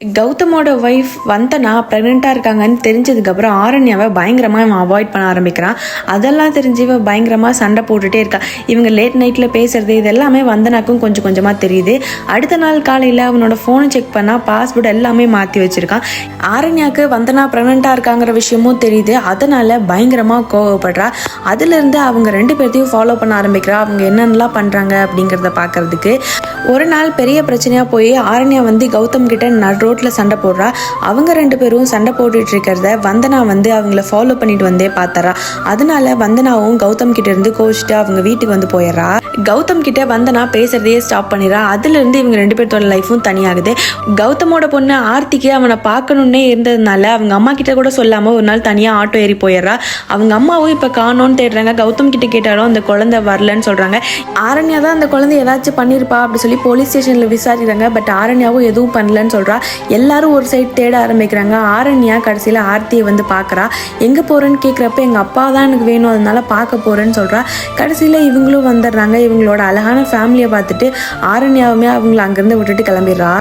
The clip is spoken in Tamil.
கௌதமோட ஒய்ஃப் வந்தனா ப்ரெக்னெண்ட்டாக இருக்காங்கன்னு தெரிஞ்சதுக்கப்புறம் ஆரண்யாவை பயங்கரமாக இவன் அவாய்ட் பண்ண ஆரம்பிக்கிறான். அதெல்லாம் தெரிஞ்சு இவன் பயங்கரமாக சண்டை போட்டுகிட்டே இருக்கா. இவங்க லேட் நைட்டில் பேசுறது இது எல்லாமே வந்தனாக்கும் கொஞ்சம் கொஞ்சமாக தெரியுது. அடுத்த நாள் காலையில் அவனோட ஃபோனை செக் பண்ணால் பாஸ்வேர்டு எல்லாமே மாற்றி வச்சுருக்கான். ஆரண்யாவுக்கு வந்தனா ப்ரெக்னெண்ட்டாக இருக்காங்கிற விஷயமும் தெரியுது. அதனால் பயங்கரமாக கோவப்படுறா. அதுலேருந்து அவங்க ரெண்டு பேர்த்தையும் ஃபாலோ பண்ண ஆரம்பிக்கிறா. அவங்க என்னென்னலாம் பண்ணுறாங்க அப்படிங்கிறத பார்க்குறதுக்கு. ஒரு நாள் பெரிய பிரச்சனையாக போய் ஆரண்யா வந்து கௌதம் கிட்ட நடு ரோட்டில் சண்டை போடுறா. அவங்க ரெண்டு பேரும் சண்டை போட்டுட்டு இருக்கிறத வந்தனா வந்து அவங்கள ஃபாலோ பண்ணிட்டு வந்தே பார்த்துறா. அதனால வந்தனாவும் கௌதம் கிட்ட இருந்து கோச்சிட்டு அவங்க வீட்டுக்கு வந்து போயிடுறா. கௌதம் கிட்ட வந்தனா பேசுறதையே ஸ்டாப் பண்ணிடுறா. அதுலேருந்து இவங்க ரெண்டு பேர்த்தோட லைஃப்பும் தனியாகுது. கௌதமோட பொண்ணு ஆர்த்திக்கு அவனை பார்க்கணுன்னே இருந்ததுனால அவங்க அம்மா கிட்ட கூட சொல்லாமல் ஒரு நாள் தனியாக ஆட்டோ ஏறி போயிடுறா. அவங்க அம்மாவும் இப்போ காணோன்னு தேடுறாங்க. கௌதம் கிட்ட கேட்டாலும் அந்த குழந்தை வரலன்னு சொல்கிறாங்க. ஆரண்யா தான் அந்த குழந்தை ஏதாச்சும் பண்ணியிருப்பா அப்படி சொல்லி போலீஸ் ஸ்டேஷனில் விசாரிக்கிறாங்க. பட் ஆரண்யாவும் எதுவும் பண்ணலன்னு சொல்கிறா. எல்லாரும் ஒரு சைடு தேட ஆரம்பிக்கிறாங்க. ஆரண்யா கடைசியில் ஆர்த்தியை வந்து பார்க்குறா. எங்கே போகிறேன்னு கேட்குறப்ப எங்கள் அப்பா தான் எனக்கு வேணும் அதனால பார்க்க போகிறேன்னு சொல்கிறா. கடைசியில் இவங்களும் வந்துடுறாங்க. இவங்களோட அழகான ஃபேமிலியை பார்த்துட்டு ஆரண்யாவுமே அவங்கள அங்கேருந்து விட்டுட்டு கிளம்பிடுறா.